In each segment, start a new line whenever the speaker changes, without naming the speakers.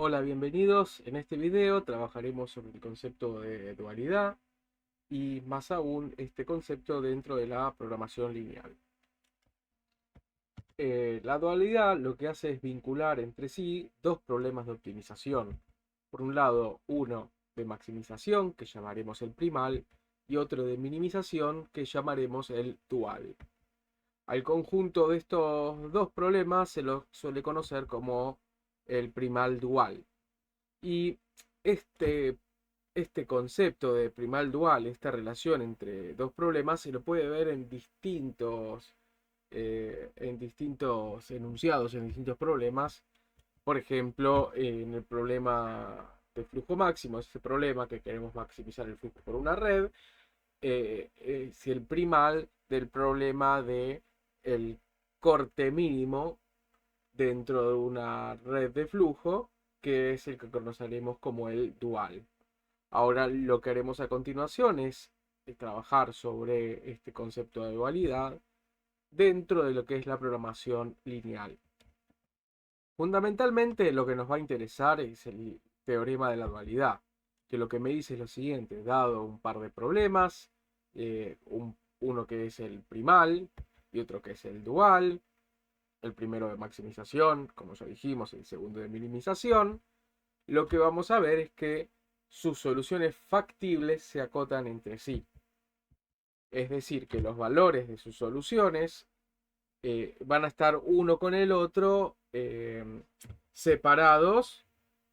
Hola, bienvenidos. En este video trabajaremos sobre el concepto de dualidad y más aún este concepto dentro de la programación lineal. La dualidad lo que hace es vincular entre sí dos problemas de optimización. Por un lado, uno de maximización, que llamaremos el primal, y otro de minimización, que llamaremos el dual. Al conjunto de estos dos problemas se lo suele conocer como el primal dual. Y este, este concepto de primal dual, esta relación entre dos problemas, se lo puede ver en distintos enunciados, en distintos problemas. Por ejemplo, en el problema de flujo máximo, ese problema que queremos maximizar el flujo por una red, es el primal del problema de el corte mínimo dentro de una red de flujo, que es el que conoceremos como el dual. Ahora lo que haremos a continuación es trabajar sobre este concepto de dualidad dentro de lo que es la programación lineal. Fundamentalmente lo que nos va a interesar es el teorema de la dualidad, que lo que me dice es lo siguiente: dado un par de problemas, uno que es el primal y otro que es el dual, el primero de maximización, como ya dijimos, el segundo de minimización, lo que vamos a ver es que sus soluciones factibles se acotan entre sí. Es decir, que los valores de sus soluciones van a estar uno con el otro separados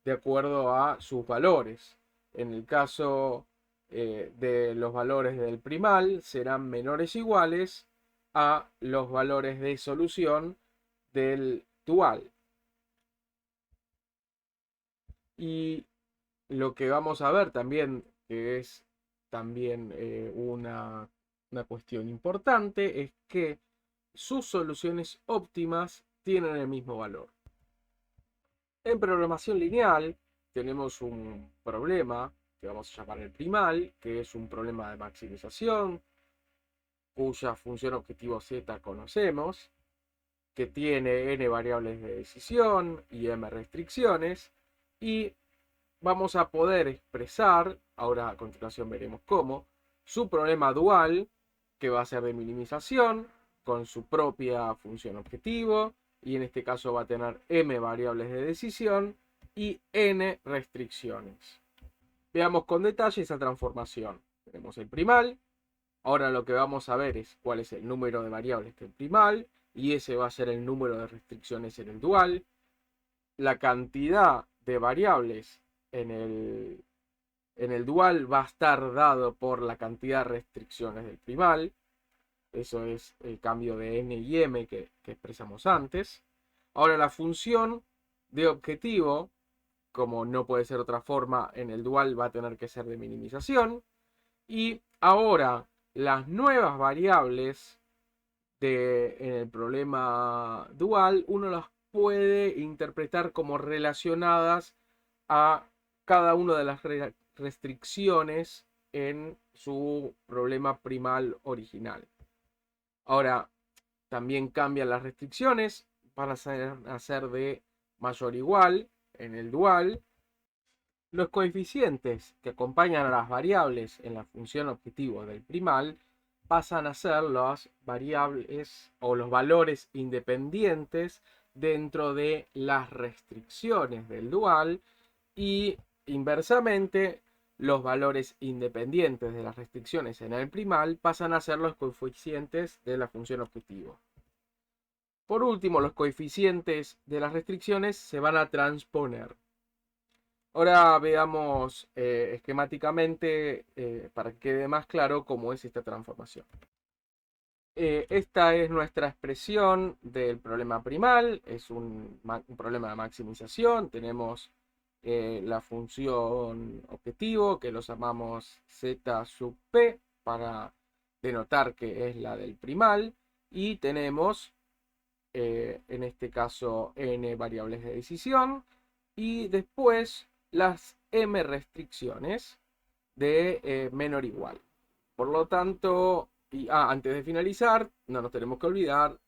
de acuerdo a sus valores. En el caso de los valores del primal serán menores o iguales a los valores de solución del dual. Y lo que vamos a ver también, que es también una cuestión importante, es que sus soluciones óptimas tienen el mismo valor. En programación lineal tenemos un problema que vamos a llamar el primal, que es un problema de maximización, cuya función objetivo z conocemos, que tiene n variables de decisión y m restricciones, y vamos a poder expresar, ahora a continuación veremos cómo, su problema dual, que va a ser de minimización, con su propia función objetivo, y en este caso va a tener m variables de decisión y n restricciones. Veamos con detalle esa transformación. Tenemos el primal. Ahora lo que vamos a ver es cuál es el número de variables del primal, y ese va a ser el número de restricciones en el dual. La cantidad de variables en el dual va a estar dado por la cantidad de restricciones del primal. Eso es el cambio de n y m que expresamos antes. Ahora la función de objetivo, como no puede ser otra forma, en el dual va a tener que ser de minimización. Y ahora las nuevas variables en el problema dual, uno las puede interpretar como relacionadas a cada una de las restricciones en su problema primal original. Ahora, también cambian las restricciones para hacer de mayor o igual en el dual. Los coeficientes que acompañan a las variables en la función objetivo del primal pasan a ser las variables o los valores independientes dentro de las restricciones del dual, y inversamente los valores independientes de las restricciones en el primal pasan a ser los coeficientes de la función objetivo. Por último, los coeficientes de las restricciones se van a transponer. Ahora veamos esquemáticamente, para que quede más claro cómo es esta transformación. Esta es nuestra expresión del problema primal. Es un problema de maximización. Tenemos la función objetivo, que lo llamamos z sub p para denotar que es la del primal. Y tenemos, en este caso, n variables de decisión. Y después las m restricciones de menor o igual. Por lo tanto, antes de finalizar, no nos tenemos que olvidar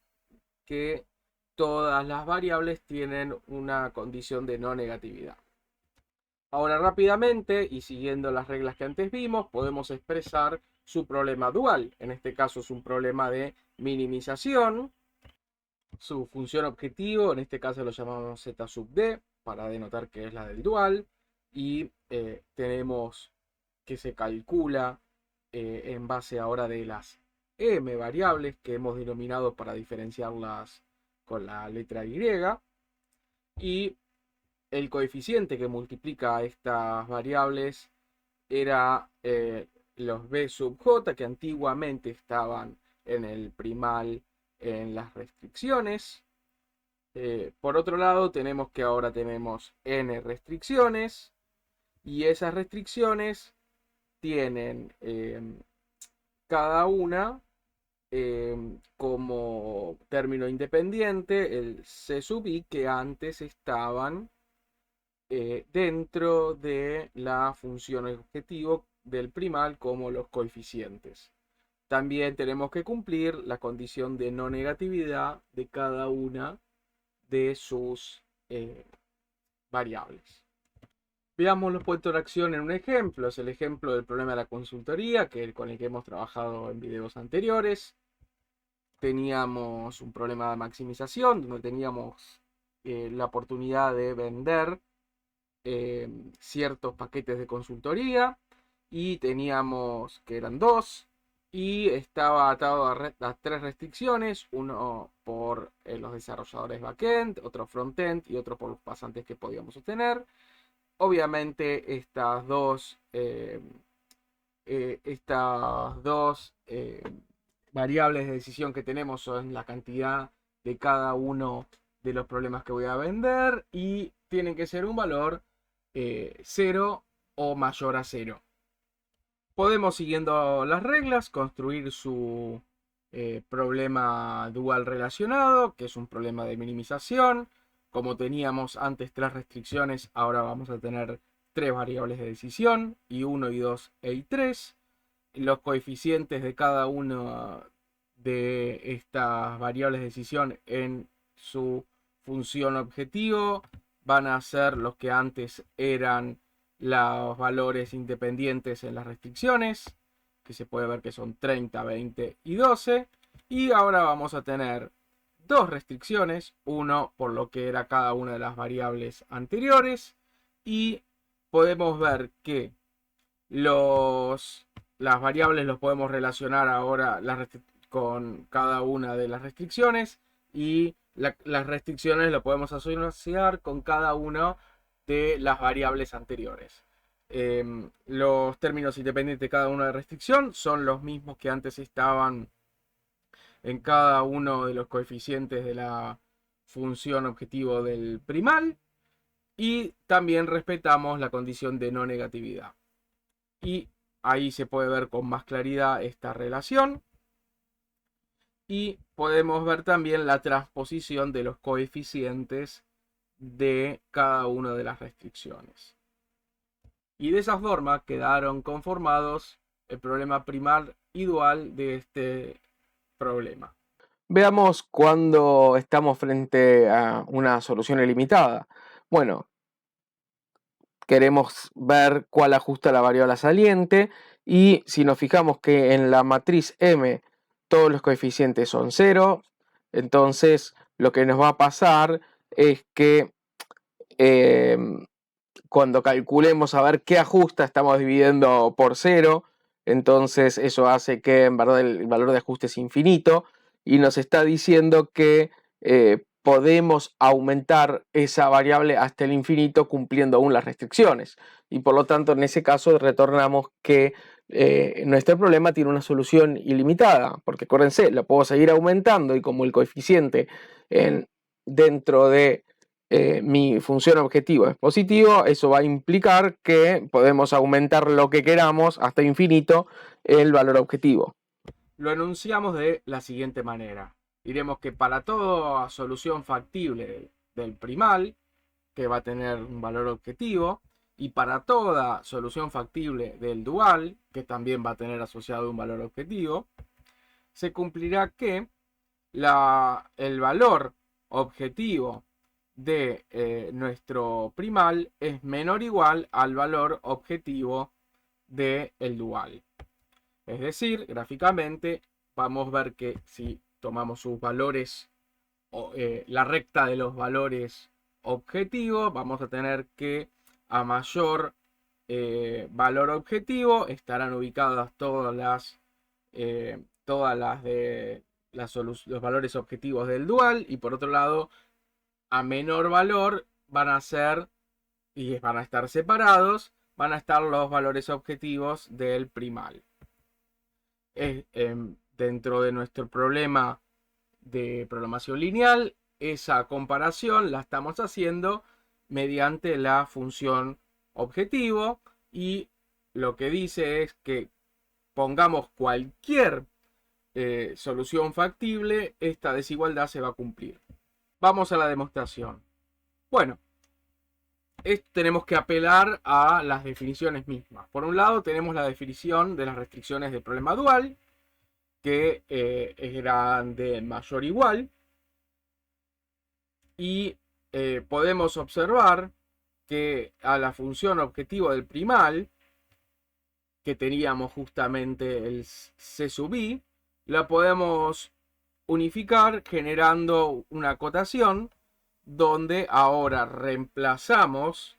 que todas las variables tienen una condición de no negatividad. Ahora rápidamente y siguiendo las reglas que antes vimos, podemos expresar su problema dual. En este caso es un problema de minimización. Su función objetivo, en este caso lo llamamos z sub d para denotar que es la del dual. Y tenemos que se calcula en base ahora de las m variables que hemos denominado para diferenciarlas con la letra y. Y el coeficiente que multiplica estas variables era los b sub j, que antiguamente estaban en el primal en las restricciones. Por otro lado, tenemos que ahora tenemos n restricciones, y esas restricciones tienen cada una como término independiente el c sub i, que antes estaban dentro de la función objetivo del primal como los coeficientes. También tenemos que cumplir la condición de no negatividad de cada una de sus variables. Veamos los puntos de acción en un ejemplo. Es el ejemplo del problema de la consultoría con el que hemos trabajado en videos anteriores. Teníamos un problema de maximización donde teníamos la oportunidad de vender ciertos paquetes de consultoría, y teníamos que eran dos, y estaba atado a tres restricciones: uno por los desarrolladores backend, otro frontend y otro por los pasantes que podíamos obtener. Obviamente estas dos variables de decisión que tenemos son la cantidad de cada uno de los problemas que voy a vender, y tienen que ser un valor 0 o mayor a 0. Podemos, siguiendo las reglas, construir su problema dual relacionado, que es un problema de minimización. Como teníamos antes tres restricciones, ahora vamos a tener tres variables de decisión: i1, i2 e i3. Los coeficientes de cada una de estas variables de decisión en su función objetivo van a ser los que antes eran los valores independientes en las restricciones, que se puede ver que son 30, 20 y 12. Y ahora vamos a tener dos restricciones, uno por lo que era cada una de las variables anteriores, y podemos ver que las variables los podemos relacionar ahora con cada una de las restricciones, y las restricciones lo podemos asociar con cada una de las variables anteriores. Los términos independientes de cada una de restricción son los mismos que antes estaban en cada uno de los coeficientes de la función objetivo del primal, y también respetamos la condición de no negatividad. Y ahí se puede ver con más claridad esta relación, y podemos ver también la transposición de los coeficientes de cada una de las restricciones. Y de esa forma quedaron conformados el problema primal y dual de este problema. Veamos cuando estamos frente a una solución ilimitada. Bueno, queremos ver cuál ajusta la variable saliente, y si nos fijamos que en la matriz M todos los coeficientes son 0, entonces lo que nos va a pasar es que cuando calculemos a ver qué ajusta, estamos dividiendo por 0, entonces eso hace que en verdad el valor de ajuste es infinito, y nos está diciendo que podemos aumentar esa variable hasta el infinito cumpliendo aún las restricciones, y por lo tanto en ese caso retornamos que nuestro problema tiene una solución ilimitada, porque acuérdense, lo puedo seguir aumentando, y como el coeficiente dentro de mi función objetivo es positivo, eso va a implicar que podemos aumentar lo que queramos hasta infinito el valor objetivo. Lo enunciamos de la siguiente manera. Diremos que para toda solución factible del primal, que va a tener un valor objetivo, y para toda solución factible del dual, que también va a tener asociado un valor objetivo, se cumplirá que el valor objetivo de nuestro primal es menor o igual al valor objetivo del dual. Es decir, gráficamente vamos a ver que si tomamos sus valores, la recta de los valores objetivos, vamos a tener que a mayor valor objetivo estarán ubicadas todas las de los valores objetivos del dual, y por otro lado, a menor valor van a ser, y van a estar separados, van a estar los valores objetivos del primal. Dentro de nuestro problema de programación lineal, esa comparación la estamos haciendo mediante la función objetivo, y lo que dice es que pongamos cualquier solución factible, esta desigualdad se va a cumplir. Vamos a la demostración. Bueno, tenemos que apelar a las definiciones mismas. Por un lado tenemos la definición de las restricciones del problema dual, que eran de mayor o igual, y podemos observar que a la función objetivo del primal, que teníamos justamente el c sub i, la podemos unificar generando una acotación donde ahora reemplazamos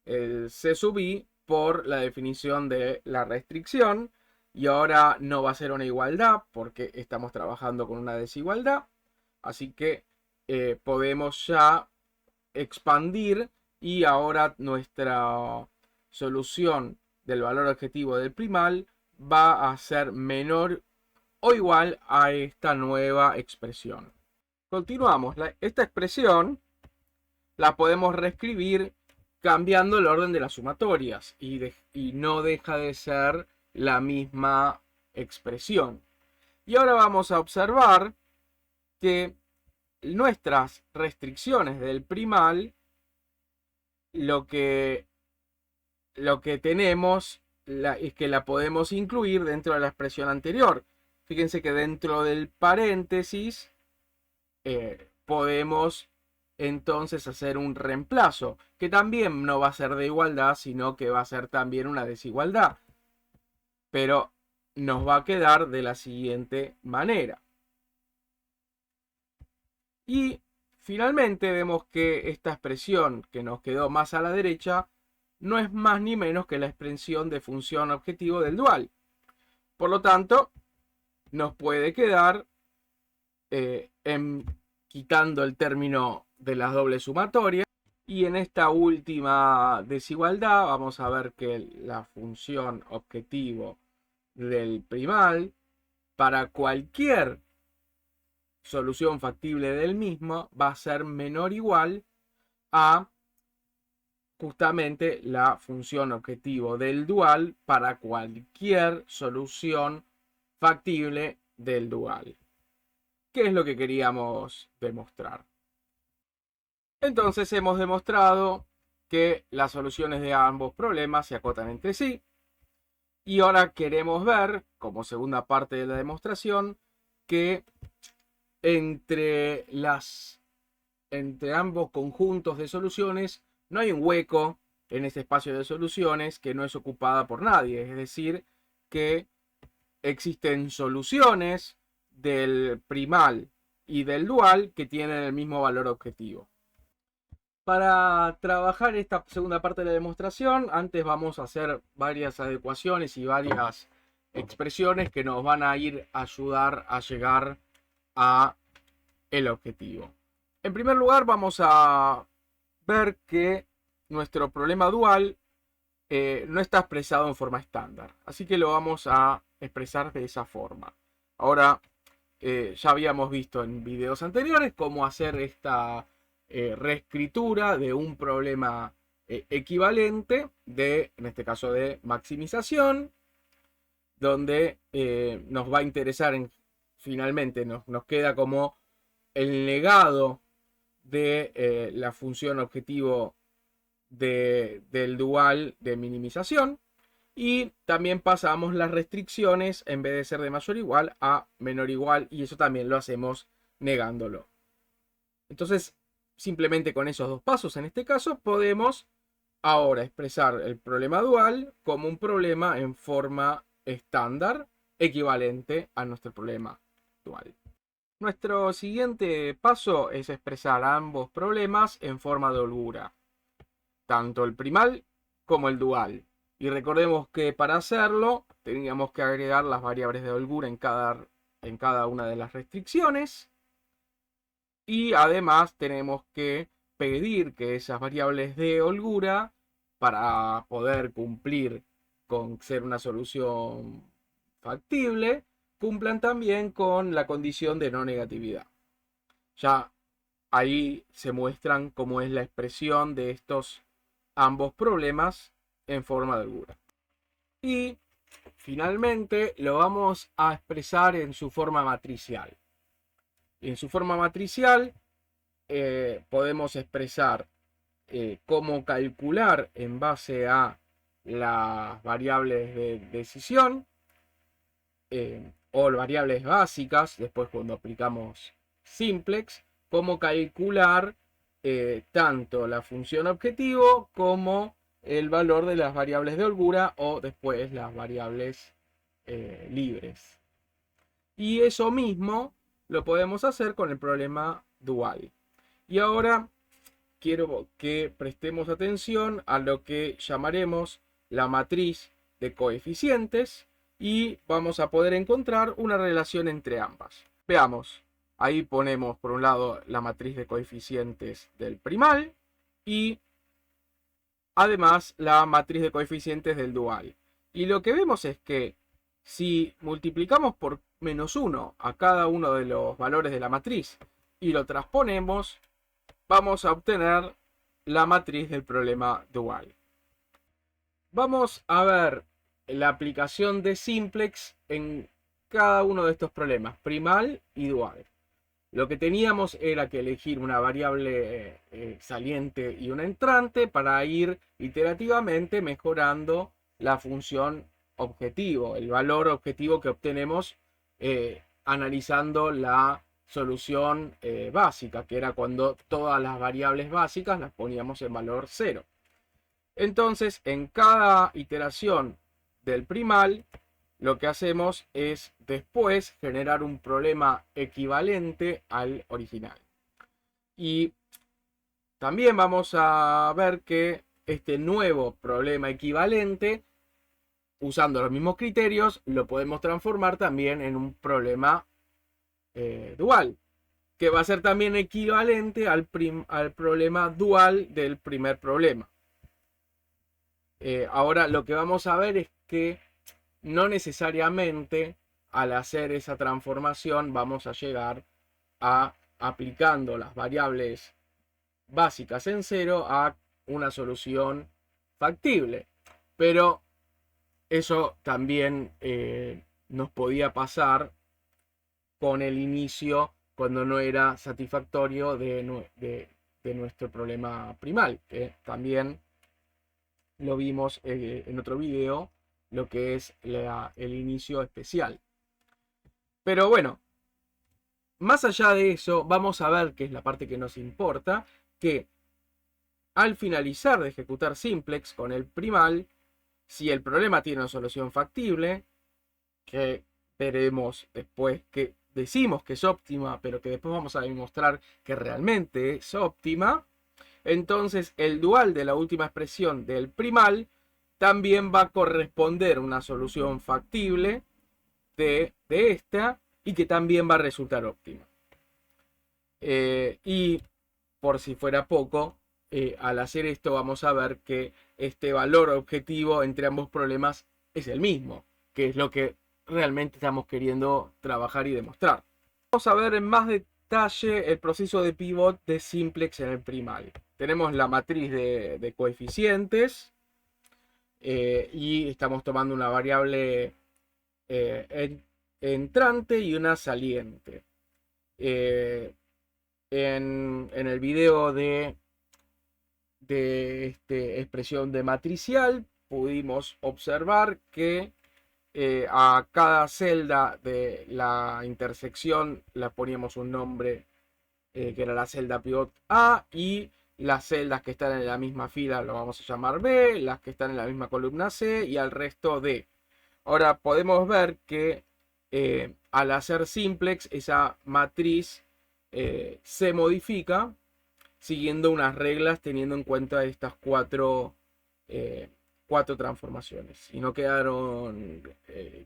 el c sub i por la definición de la restricción, y ahora no va a ser una igualdad porque estamos trabajando con una desigualdad, así que podemos ya expandir, y ahora nuestra solución del valor objetivo del primal va a ser menor o igual a esta nueva expresión. Continuamos. Esta expresión la podemos reescribir cambiando el orden de las sumatorias, y no deja de ser la misma expresión. Y ahora vamos a observar que nuestras restricciones del primal, lo que tenemos es que la podemos incluir dentro de la expresión anterior. Fíjense que dentro del paréntesis podemos entonces hacer un reemplazo, que también no va a ser de igualdad, sino que va a ser también una desigualdad. Pero nos va a quedar de la siguiente manera. Y finalmente vemos que esta expresión que nos quedó más a la derecha no es más ni menos que la expresión de función objetivo del dual. Por lo tanto, nos puede quedar quitando el término de las dobles sumatorias. Y en esta última desigualdad vamos a ver que la función objetivo del primal, para cualquier solución factible del mismo, va a ser menor o igual a justamente la función objetivo del dual para cualquier solución factible del dual. ¿Qué es lo que queríamos demostrar? Entonces hemos demostrado que las soluciones de ambos problemas se acotan entre sí. Y ahora queremos ver, como segunda parte de la demostración, que entre ambos conjuntos de soluciones no hay un hueco en este espacio de soluciones que no es ocupada por nadie. Es decir, que existen soluciones del primal y del dual que tienen el mismo valor objetivo. Para trabajar esta segunda parte de la demostración, antes vamos a hacer varias adecuaciones y varias expresiones que nos van a ir a ayudar a llegar a el objetivo. En primer lugar, vamos a ver que nuestro problema dual no está expresado en forma estándar, así que lo vamos a expresar de esa forma. Ahora, ya habíamos visto en videos anteriores cómo hacer esta reescritura de un problema equivalente, en este caso de maximización, donde nos va a interesar finalmente nos queda como el legado de la función objetivo del dual de minimización, y también pasamos las restricciones, en vez de ser de mayor o igual, a menor o igual, y eso también lo hacemos negándolo. Entonces, simplemente con esos dos pasos, en este caso, podemos ahora expresar el problema dual como un problema en forma estándar equivalente a nuestro problema dual. Nuestro siguiente paso es expresar ambos problemas en forma de holgura, tanto el primal como el dual. Y recordemos que para hacerlo teníamos que agregar las variables de holgura en cada una de las restricciones. Y además tenemos que pedir que esas variables de holgura, para poder cumplir con ser una solución factible, cumplan también con la condición de no negatividad. Ya ahí se muestran cómo es la expresión de estos ambos problemas en forma de holgura. Y finalmente lo vamos a expresar en su forma matricial. En su forma matricial podemos expresar cómo calcular en base a las variables de decisión o variables básicas, después cuando aplicamos simplex, cómo calcular tanto la función objetivo como el valor de las variables de holgura o después las variables libres. Y eso mismo lo podemos hacer con el problema dual. Y ahora quiero que prestemos atención a lo que llamaremos la matriz de coeficientes y vamos a poder encontrar una relación entre ambas. Veamos, ahí ponemos por un lado la matriz de coeficientes del primal y además la matriz de coeficientes del dual. Y lo que vemos es que si multiplicamos por -1 a cada uno de los valores de la matriz y lo transponemos, vamos a obtener la matriz del problema dual. Vamos a ver la aplicación de simplex en cada uno de estos problemas, primal y dual. Lo que teníamos era que elegir una variable saliente y una entrante para ir iterativamente mejorando la función objetivo, el valor objetivo que obtenemos analizando la solución básica, que era cuando todas las variables básicas las poníamos en valor 0. Entonces, en cada iteración del primal, lo que hacemos es después generar un problema equivalente al original. Y también vamos a ver que este nuevo problema equivalente, usando los mismos criterios, lo podemos transformar también en un problema dual, que va a ser también equivalente al problema dual del primer problema. Ahora lo que vamos a ver es que no necesariamente al hacer esa transformación vamos a llegar a, aplicando las variables básicas en 0, a una solución factible. Pero eso también nos podía pasar con el inicio, cuando no era satisfactorio de nuestro problema primal, que también lo vimos en otro video, lo que es el inicio especial. Pero bueno, más allá de eso, vamos a ver, que es la parte que nos importa, que al finalizar de ejecutar simplex con el primal, si el problema tiene una solución factible, que veremos después que decimos que es óptima, pero que después vamos a demostrar que realmente es óptima, entonces el dual de la última expresión del primal también va a corresponder a una solución factible de esta y que también va a resultar óptima. Y por si fuera poco, al hacer esto vamos a ver que este valor objetivo entre ambos problemas es el mismo, que es lo que realmente estamos queriendo trabajar y demostrar. Vamos a ver en más detalle el proceso de pivot de simplex en el primal. Tenemos la matriz de coeficientes y estamos tomando una variable entrante y una saliente. En el video de expresión de matricial pudimos observar que a cada celda de la intersección le poníamos un nombre que era la celda pivot A, y las celdas que están en la misma fila lo vamos a llamar B, las que están en la misma columna C y al resto D. Ahora podemos ver que al hacer simplex esa matriz se modifica siguiendo unas reglas teniendo en cuenta estas eh, cuatro transformaciones. Si no quedaron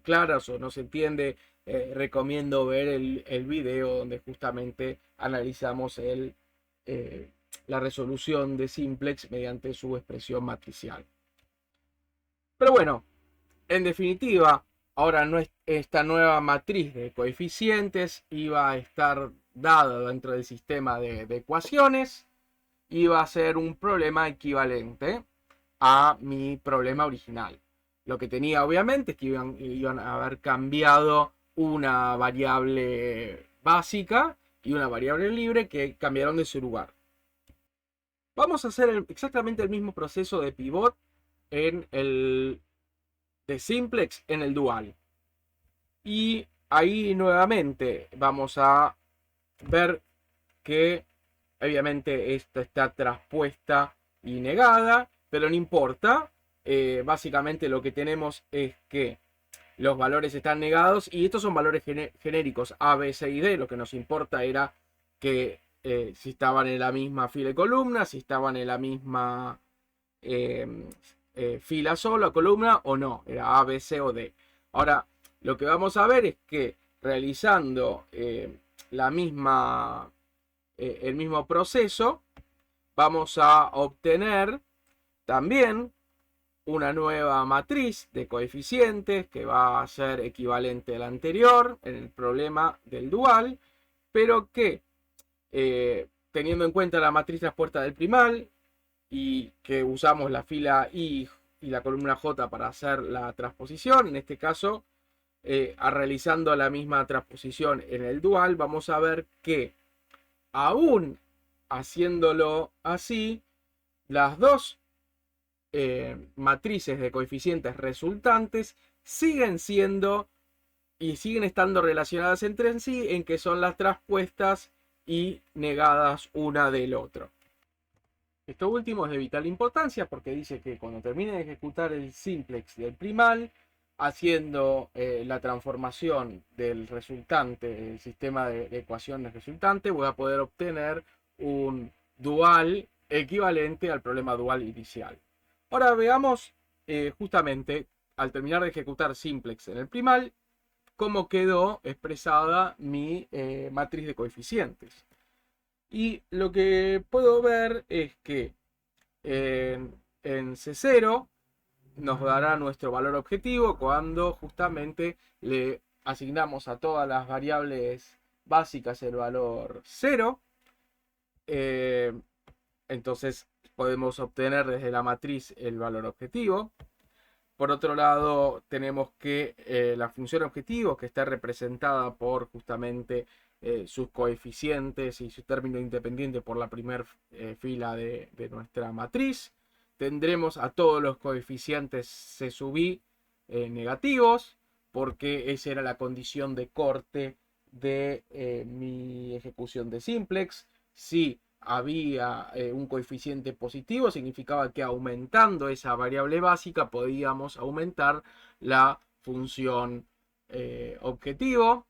claras o no se entiende, recomiendo ver el video donde justamente analizamos la resolución de simplex mediante su expresión matricial. Pero bueno, en definitiva, ahora esta nueva matriz de coeficientes iba a estar dada dentro del sistema de ecuaciones, iba a ser un problema equivalente a mi problema original. Lo que tenía obviamente es que iban a haber cambiado una variable básica y una variable libre que cambiaron de su lugar. Vamos a hacer exactamente el mismo proceso de pivot de simplex en el dual. Y ahí nuevamente vamos a ver que obviamente esta está traspuesta y negada, pero no importa. Básicamente lo que tenemos es que los valores están negados y estos son valores genéricos A, B, C y D. Lo que nos importa era que si estaban en la misma fila y columna, si estaban en la misma fila sola, columna o no, era A, B, C o D. Ahora, lo que vamos a ver es que realizando el mismo proceso, vamos a obtener también una nueva matriz de coeficientes que va a ser equivalente a la anterior en el problema del dual, pero que teniendo en cuenta la matriz traspuesta del primal y que usamos la fila I y la columna J para hacer la transposición, en este caso realizando la misma transposición en el dual, vamos a ver que aún haciéndolo así, las dos matrices de coeficientes resultantes siguen siendo y siguen estando relacionadas entre sí en que son las traspuestas y negadas una del otro. Esto último es de vital importancia porque dice que cuando termine de ejecutar el simplex del primal, haciendo la transformación del resultante, el sistema de ecuaciones resultante, voy a poder obtener un dual equivalente al problema dual inicial. Ahora veamos justamente, al terminar de ejecutar simplex en el primal, cómo quedó expresada mi matriz de coeficientes. Y lo que puedo ver es que en C0 nos dará nuestro valor objetivo cuando justamente le asignamos a todas las variables básicas el valor 0. Entonces podemos obtener desde la matriz el valor objetivo. Por otro lado, tenemos que la función objetivo, que está representada por justamente sus coeficientes y su término independiente por la primera fila de nuestra matriz. Tendremos a todos los coeficientes C sub i negativos, porque esa era la condición de corte de mi ejecución de simplex. Si había un coeficiente positivo, significaba que aumentando esa variable básica podíamos aumentar la función objetivo,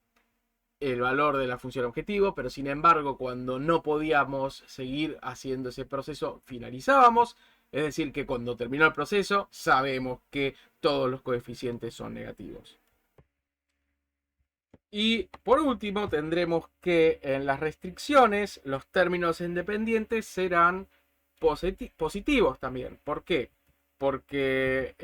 el valor de la función objetivo, pero sin embargo cuando no podíamos seguir haciendo ese proceso finalizábamos, es decir que cuando terminó el proceso sabemos que todos los coeficientes son negativos. Y por último tendremos que en las restricciones los términos independientes serán positivos también. ¿Por qué? Porque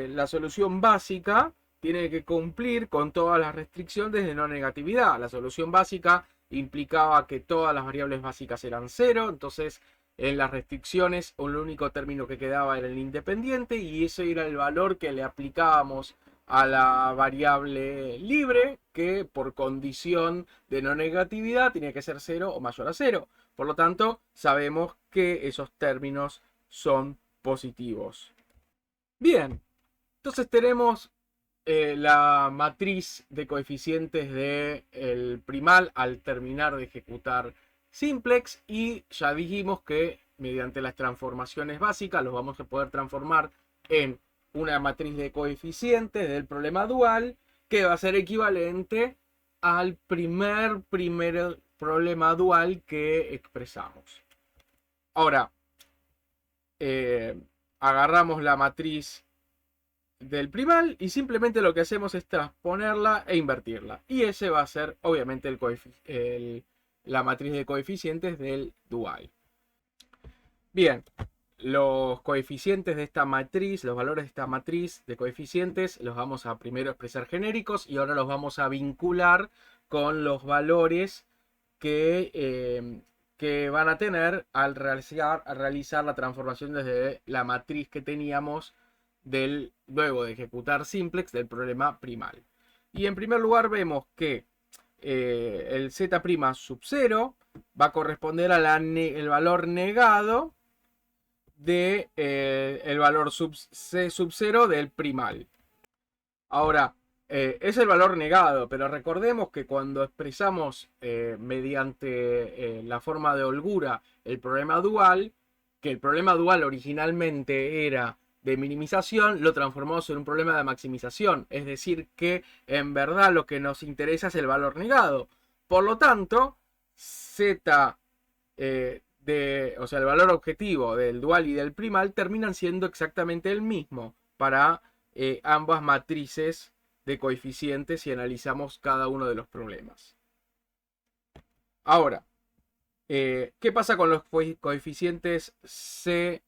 la solución básica tiene que cumplir con todas las restricciones de no negatividad. La solución básica implicaba que todas las variables básicas eran 0, entonces en las restricciones el único término que quedaba era el independiente y ese era el valor que le aplicábamos a la variable libre, que por condición de no negatividad tiene que ser 0 o mayor a 0. Por lo tanto, sabemos que esos términos son positivos. Bien, entonces tenemos la matriz de coeficientes del primal al terminar de ejecutar simplex, y ya dijimos que mediante las transformaciones básicas los vamos a poder transformar en una matriz de coeficientes del problema dual que va a ser equivalente al primer problema dual que expresamos. Ahora, agarramos la matriz del primal y simplemente lo que hacemos es transponerla e invertirla. Y ese va a ser obviamente la matriz de coeficientes del dual. Bien, los coeficientes de esta matriz, los valores de esta matriz de coeficientes, los vamos a primero expresar genéricos y ahora los vamos a vincular con los valores que van a tener al realizar la transformación desde la matriz que teníamos luego de ejecutar simplex del problema primal. Y en primer lugar vemos que el z' sub 0 va a corresponder al valor negado de el valor c sub 0 del primal. Ahora, es el valor negado, pero recordemos que cuando expresamos mediante la forma de holgura el problema dual, que el problema dual originalmente era de minimización, lo transformamos en un problema de maximización. Es decir, que en verdad lo que nos interesa es el valor negado. Por lo tanto, z, o sea, el valor objetivo del dual y del primal terminan siendo exactamente el mismo para ambas matrices de coeficientes si analizamos cada uno de los problemas. Ahora, ¿qué pasa con los coeficientes c'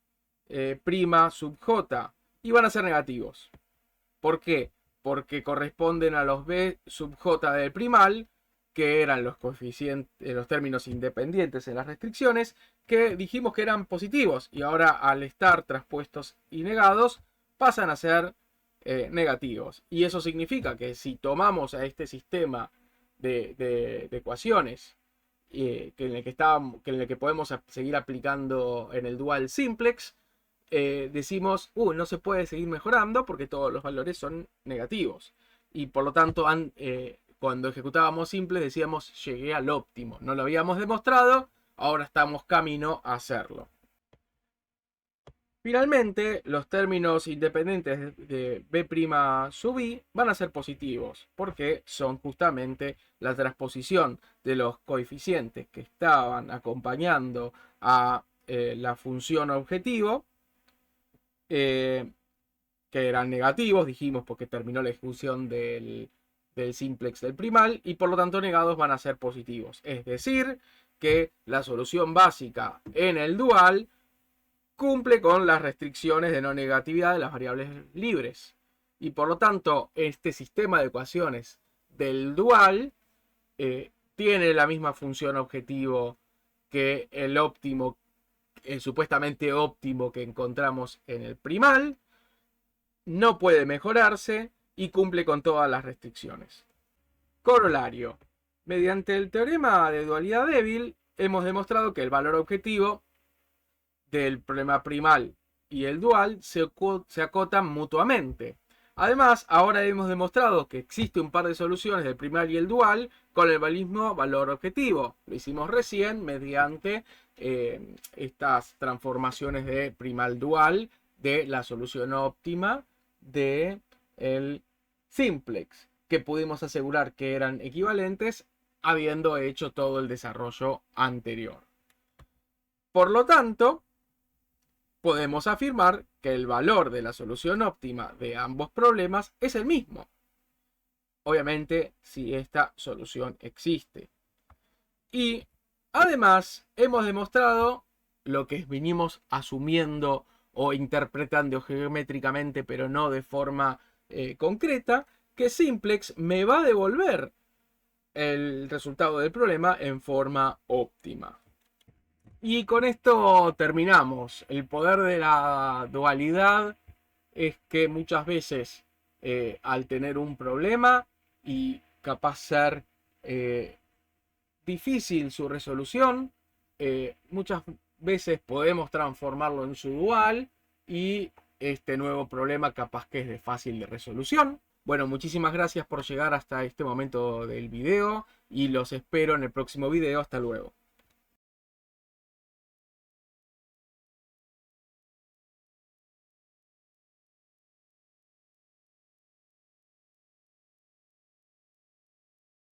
sub j? Y van a ser negativos. ¿Por qué? Porque corresponden a los b sub j del primal, que eran los coeficientes, los términos independientes en las restricciones, que dijimos que eran positivos, y ahora al estar traspuestos y negados pasan a ser negativos. Y eso significa que si tomamos a este sistema de ecuaciones en el que podemos seguir aplicando en el dual simplex, decimos, no se puede seguir mejorando porque todos los valores son negativos. Y por lo tanto, cuando ejecutábamos simples decíamos, llegué al óptimo. No lo habíamos demostrado, ahora estamos camino a hacerlo. Finalmente, los términos independientes de b' sub i van a ser positivos, porque son justamente la transposición de los coeficientes que estaban acompañando a la función objetivo, que eran negativos, dijimos, porque terminó la ejecución del simplex del primal, y por lo tanto negados van a ser positivos. Es decir, que la solución básica en el dual cumple con las restricciones de no negatividad de las variables libres. Y por lo tanto, este sistema de ecuaciones del dual tiene la misma función objetivo que el óptimo, el supuestamente óptimo que encontramos en el primal. No puede mejorarse y cumple con todas las restricciones. Corolario. Mediante el teorema de dualidad débil, hemos demostrado que el valor objetivo del problema primal y el dual se acotan mutuamente. Además, ahora hemos demostrado que existe un par de soluciones del primal y el dual con el mismo valor objetivo. Lo hicimos recién mediante estas transformaciones de primal dual de la solución óptima del simplex, que pudimos asegurar que eran equivalentes habiendo hecho todo el desarrollo anterior. Por lo tanto, podemos afirmar que el valor de la solución óptima de ambos problemas es el mismo. Obviamente, si esta solución existe. Y además, hemos demostrado lo que venimos asumiendo o interpretando geométricamente, pero no de forma concreta, que simplex me va a devolver el resultado del problema en forma óptima. Y con esto terminamos. El poder de la dualidad es que muchas veces al tener un problema y capaz ser difícil su resolución, muchas veces podemos transformarlo en su dual y este nuevo problema capaz que es de fácil de resolución. Bueno, muchísimas gracias por llegar hasta este momento del video y los espero en el próximo video. Hasta luego.